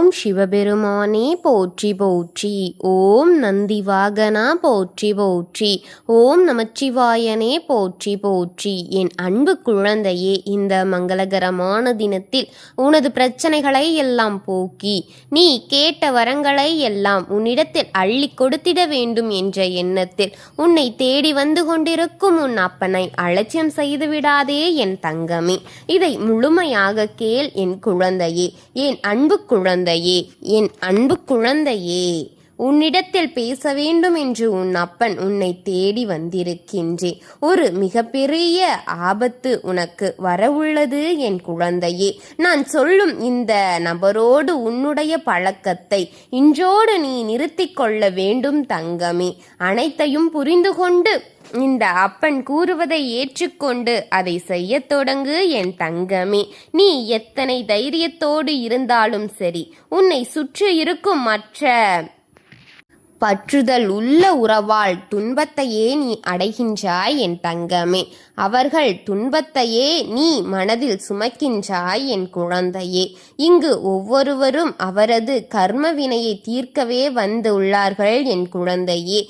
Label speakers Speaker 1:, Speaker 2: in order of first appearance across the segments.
Speaker 1: ஓம் சிவபெருமானே போற்றி போற்றி. ஓம் நந்திவாகனா போற்றி போற்றி. ஓம் நமச்சிவாயனே போற்றி போற்றி. என் அன்பு குழந்தையே, இந்த மங்களகரமான தினத்தில் உனது பிரச்சனைகளை எல்லாம் போக்கி நீ கேட்ட வரங்களை எல்லாம் உன்னிடத்தில் அள்ளி கொடுத்திட வேண்டும் என்ற எண்ணத்தில் உன்னை தேடி வந்து கொண்டிருக்கும் உன் அப்பனை அலட்சியம் செய்து விடாதே என் தங்கமே. இதை முழுமையாக கேள் என் குழந்தையே, என் அன்பு குழந்தையே, என் அன்பு குழந்தையே. உன்னிடத்தில் பேச வேண்டும் என்று உன் அப்பன் உன்னை தேடி வந்திருக்கின்றேன். ஒரு மிகப்பெரிய ஆபத்து உனக்கு வரவுள்ளது என் குழந்தையே. நான் சொல்லும் இந்த நபரோடு உன்னுடைய பழக்கத்தை இன்றோடு நீ நிறுத்திக் கொள்ள வேண்டும் தங்கமே. அனைத்தையும் புரிந்து கொண்டு இந்த அப்பன் கூறுவதை ஏற்றுக்கொண்டு அதை செய்ய தொடங்கு என் தங்கமே. நீ எத்தனை தைரியத்தோடு இருந்தாலும் சரி, உன்னை சுற்றி இருக்கும் மற்ற பற்றுதல் உள்ள உறவால் துன்பத்தையே நீ அடைகின்றாய் என் தங்கமே. அவர்கள் துன்பத்தையே நீ மனதில் சுமக்கின்றாய் என் குழந்தையே. இங்கு ஒவ்வொருவரும் அவரது கர்ம வினையை தீர்க்கவே வந்துள்ளார்கள் என் குழந்தையே.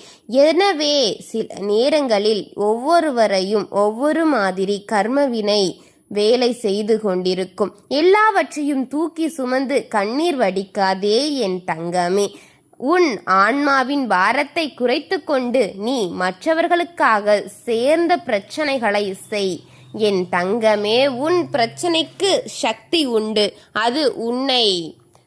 Speaker 1: எனவே சில நேரங்களில் ஒவ்வொருவரையும் ஒவ்வொரு மாதிரி கர்மவினை வேலை செய்து கொண்டிருக்கும். எல்லாவற்றையும் தூக்கி சுமந்து கண்ணீர் வடிக்காதே என் தங்கமே. உன் ஆன்மாவின் பாரத்தை குறைத்து கொண்டு நீ மற்றவர்களுக்காக சேர்ந்த பிரச்சனைகளை செய் என் தங்கமே. உன் பிரச்சனைக்கு சக்தி உண்டு. அது உன்னை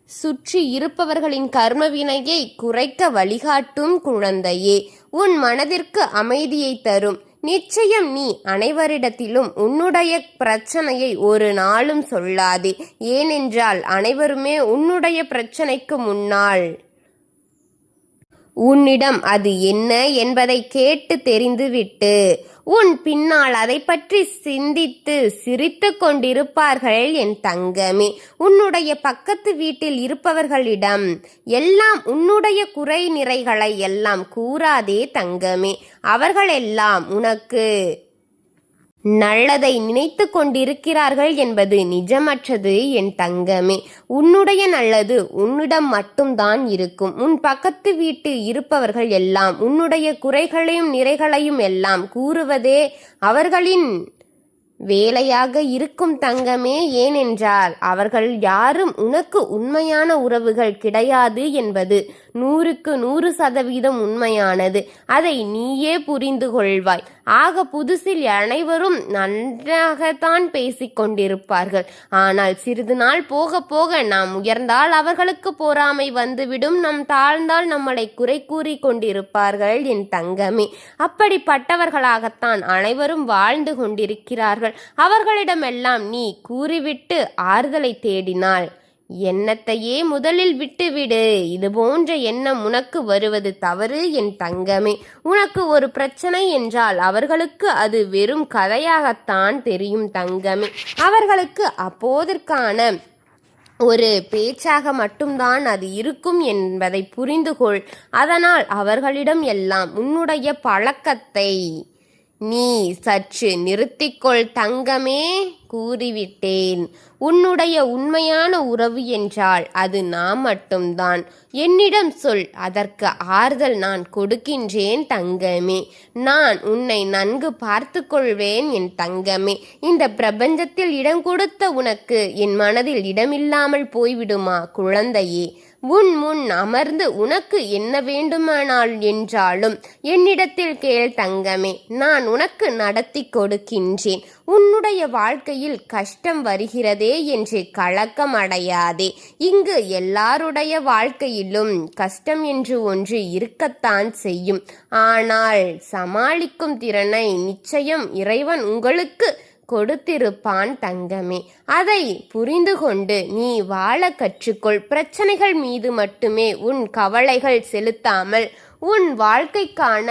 Speaker 1: சுற்றி இருப்பவர்களின் கர்மவினையை குறைக்க வழிகாட்டும் குழந்தையே. உன் மனதிற்கு அமைதியை தரும். நிச்சயம் நீ அனைவரிடத்திலும் உன்னுடைய பிரச்சனையை ஒரு நாளும் சொல்லாதே. ஏனென்றால் அனைவருமே உன்னுடைய பிரச்சனைக்கு முன்னால் உன்னிடம் அது என்ன என்பதை கேட்டு தெரிந்துவிட்டு உன் பின்னால் அதை பற்றி சிந்தித்து சிரித்து கொண்டிருப்பார்கள் என் தங்கமே. உன்னுடைய பக்கத்து வீட்டில் இருப்பவர்களிடம் எல்லாம் உன்னுடைய குறை நிறைகளை எல்லாம் கூறாதே தங்கமே. அவர்களெல்லாம் உனக்கு நல்லதை நினைத்து கொண்டிருக்கிறார்கள் என்பது நிஜமற்றது என் தங்கமே. உன்னுடைய நல்லது உன்னிடம் மட்டும்தான் இருக்கும். உன் பக்கத்து வீட்டு இருப்பவர்கள் எல்லாம் உன்னுடைய குறைகளையும் நிறைகளையும் எல்லாம் கூறுவதே அவர்களின் வேலையாக இருக்கும் தங்கமே. ஏனென்றால் அவர்கள் யாரும் உனக்கு உண்மையான உறவுகள் கிடையாது என்பது 100% உண்மையானது. அதை நீயே புரிந்து கொள்வாய். ஆக புதுசில் அனைவரும் நன்றாகத்தான் பேசிக்கொண்டிருப்பார்கள். ஆனால் சிறிது நாள் போக போக நாம் உயர்ந்தால் அவர்களுக்கு பொறாமை வந்துவிடும். நாம் தாழ்ந்தால் நம்மளை குறை கூறி கொண்டிருப்பார்கள் என் தங்கமே. அப்படிப்பட்டவர்களாகத்தான் அனைவரும் வாழ்ந்து கொண்டிருக்கிறார்கள். அவர்களிடமெல்லாம் நீ கூறிவிட்டு ஆறுதலை தேடினாள். எண்ணத்தையே முதலில் விட்டுவிடு. இது போன்ற எண்ணம் உனக்கு வருவது தவறு என் தங்கமே. உனக்கு ஒரு பிரச்சனை என்றால் அவர்களுக்கு அது வெறும் கதையாகத்தான் தெரியும் தங்கமே. அவர்களுக்கு அப்போதற்கான ஒரு பேச்சாக மட்டும்தான் அது இருக்கும் என்பதை புரிந்துகொள். அதனால் அவர்களிடம் எல்லாம் உன்னுடைய பழக்கத்தை நீ சற்று நிறுத்திக்கொள் தங்கமே. கூறிவிட்டேன். உன்னுடைய உண்மையான உறவு என்றால் அது நான் மட்டும்தான். என்னிடம் சொல், அதற்கு ஆறுதல் நான் கொடுக்கின்றேன் தங்கமே. நான் உன்னை நன்கு பார்த்து கொள்வேன் என் தங்கமே. இந்த பிரபஞ்சத்தில் இடம் கொடுத்த உனக்கு என் மனதில் இடமில்லாமல் போய்விடுமா குழந்தையே? உன் முன் அமர்ந்து உனக்கு என்ன வேண்டுமானால் என்றாலும் என்னிடத்தில் கேள் தங்கமே. நான் உனக்கு நடத்தி கொடுக்கின்றேன். உன்னுடைய வாழ்க்கையில் கஷ்டம் வருகிறதே என்று கலக்கம் அடையாதே. இங்கு எல்லாருடைய வாழ்க்கையிலும் கஷ்டம் என்று ஒன்று இருக்கத்தான் செய்யும். ஆனால் சமாளிக்கும் திறனை நிச்சயம் இறைவன் உங்களுக்கு கொடுத்திருப்பான் தங்கமே. அதை புரிந்து கொண்டு நீ வாழ கற்றுக்கொள். பிரச்சனைகள் மீது மட்டுமே உன் கவலைகள் செலுத்தாமல் உன் வாழ்க்கைக்கான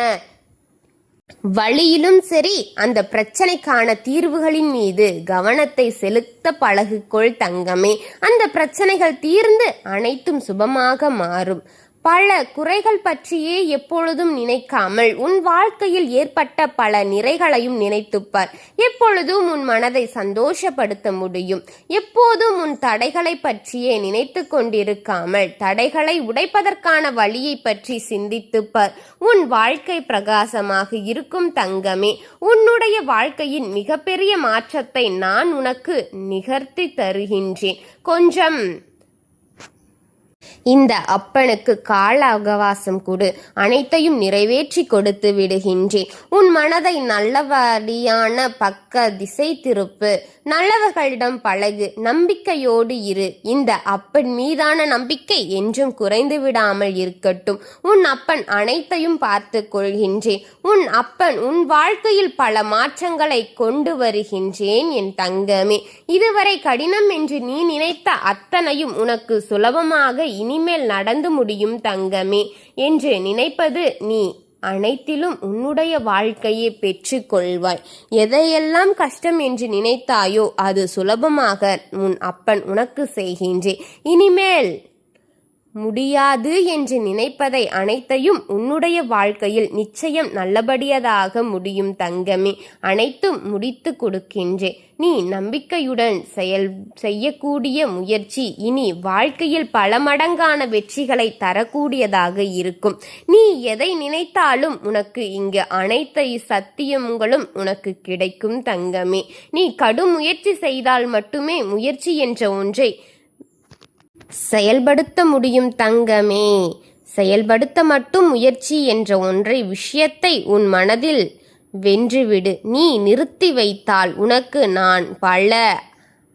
Speaker 1: வழியிலும் சரி, அந்த பிரச்சனைக்கான தீர்வுகளின் மீது கவனத்தை செலுத்த பழகிக்கொள் தங்கமே. அந்த பிரச்சனைகள் தீர்ந்து அனைத்தும் சுபமாக மாறும். பல குறைகள் பற்றியே எப்பொழுதும் நினைக்காமல் உன் வாழ்க்கையில் ஏற்பட்ட பல நிறைகளையும் நினைத்துப்பார். எப்பொழுதும் உன் மனதை சந்தோஷப்படுத்த முடியும். எப்போதும் உன் தடைகளை பற்றியே நினைத்து கொண்டிருக்காமல் தடைகளை உடைப்பதற்கான வழியை பற்றி சிந்தித்துப்பார். உன் வாழ்க்கை பிரகாசமாக இருக்கும் தங்கமே. உன்னுடைய வாழ்க்கையின் மிகப்பெரிய மாற்றத்தை நான் உனக்கு நிகழ்த்தி தருகின்றேன். கொஞ்சம் இந்த அப்பனுக்கு கால அவகாசம் கொடு. அனைத்தையும் நிறைவேற்றி கொடுத்து விடுகின்றேன். உன் மனதை நல்லபடியான பக்க திசை திருப்பு. நல்லவர்களிடம் பழகு. நம்பிக்கையோடு இரு. இந்த அப்பன் மீதான நம்பிக்கை என்றும் குறைந்து விடாமல் இருக்கட்டும். உன் அப்பன் அனைத்தையும் பார்த்து கொள்கின்றேன். உன் அப்பன் உன் வாழ்க்கையில் பல மாற்றங்களை கொண்டு வருகின்றேன் என் தங்கமே. இதுவரை கடினம் என்று நீ நினைத்த அத்தனையும் உனக்கு சுலபமாக இனிமேல் நடந்து முடியும் தங்கமே என்று நினைப்பது நீ அனைத்திலும் உன்னுடைய வாழ்க்கையை பெற்று கொள்வாய். எதையெல்லாம் கஷ்டம் என்று நினைத்தாயோ அது சுலபமாக உன் அப்பன் உனக்கு செய்கின்றேன். இனிமேல் முடியாது என்று நினைப்பதை அனைத்தையும் உன்னுடைய வாழ்க்கையில் நிச்சயம் நல்லபடியதாக முடியும் தங்கமே. அனைத்தும் முடித்து கொடுக்கின்றேன். நீ நம்பிக்கையுடன் செய்யக்கூடிய முயற்சி இனி வாழ்க்கையில் பல மடங்கான வெற்றிகளை தரக்கூடியதாக இருக்கும். நீ எதை நினைத்தாலும் உனக்கு இங்கு அனைத்து சத்தியங்களும் உனக்கு கிடைக்கும் தங்கமே. நீ கடும் முயற்சி செய்தால் மட்டுமே முயற்சி என்ற ஒன்றை செயல்படுத்த முடியும் தங்கமே. செயல்படுத்த மட்டும் முயற்சி என்ற ஒன்றை விஷயத்தை உன் மனதில் வென்றுவிடு. நீ நிறுத்தி வைத்தால் உனக்கு நான் பல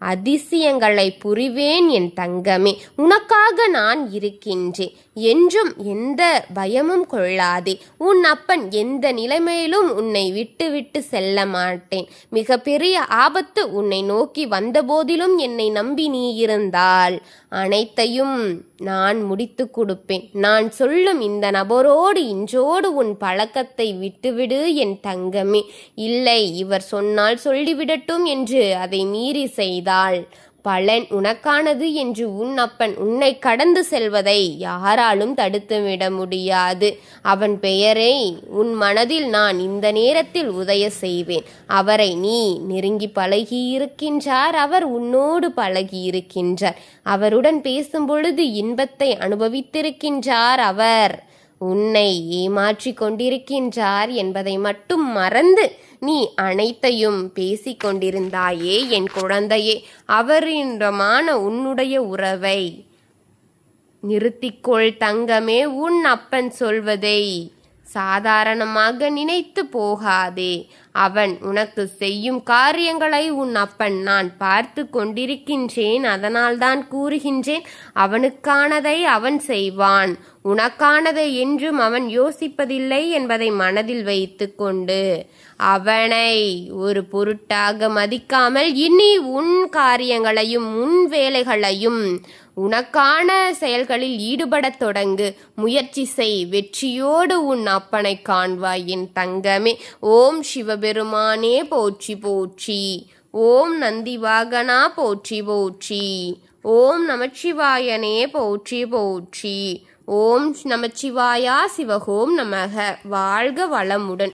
Speaker 1: அதிசயங்களை புரிவேன் என் தங்கமே. உனக்காக நான் இருக்கின்றேன். என்றும் எந்த பயமும் கொள்ளாதே. உன் அப்பன் எந்த நிலைமையிலும் உன்னை விட்டு விட்டு செல்ல மாட்டேன். மிக பெரிய ஆபத்து உன்னை நோக்கி வந்தபோதிலும் என்னை நம்பி நீ இருந்தால் அனைத்தையும் நான் முடித்து கொடுப்பேன். நான் சொல்லும் இந்த நபரோடு இன்றோடு உன் பழக்கத்தை விட்டுவிடு என் தங்கமே. இல்லை, இவர் சொன்னால் சொல்லிவிடட்டும் என்று அதை மீறி செய்தால் பலன் உனக்கானது என்று உன் அப்பன் உன்னை கடந்து செல்வதை யாராலும் தடுத்துவிட முடியாது. அவன் பெயரை உன் மனதில் நான் இந்த நேரத்தில் உதய செய்வேன். அவரை நீ நெருங்கி பழகியிருக்கின்றார். அவர் உன்னோடு பழகியிருக்கின்றார். அவருடன் பேசும் பொழுது இன்பத்தை அனுபவித்திருக்கின்றார். அவர் உன்னை ஏமாற்றி கொண்டிருக்கின்றார் என்பதை மட்டும் மறந்து நீ அனைத்தையும் பேசிக் கொண்டிருந்தாயே என் குழந்தையே. அவரிடமான உன்னுடைய உறவை நிறுத்திக்கொள் தங்கமே. உன் அப்பன் சொல்வதை சாதாரணமாக நினைத்து போகாதே. அவன் உனக்கு செய்யும் காரியங்களை உன் அப்பன் நான் பார்த்து கொண்டிருக்கின்றேன். அதனால்தான் கூறுகின்றேன், அவனுக்கானதை அவன் செய்வான். உனக்கானதை என்றும் அவன் யோசிப்பதில்லை என்பதை மனதில் வைத்து கொண்டு அவனை ஒரு பொருட்டாக மதிக்காமல் இனி உன் காரியங்களையும் உன் வேலைகளையும் உனக்கான செயல்களில் ஈடுபடத் தொடங்கு. முயற்சி செய். வெற்றியோடு உன் அப்பனை காண்பாய் என் தங்கமே. ஓம் சிவபெருமானே போற்றி போற்றி. ஓம் நந்திவாகனா போற்றி போற்றி. ஓம் நமச்சிவாயனே போற்றி போற்றி. ஓம் நமச்சிவாயா சிவகோம் நமக. வாழ்க வளமுடன்.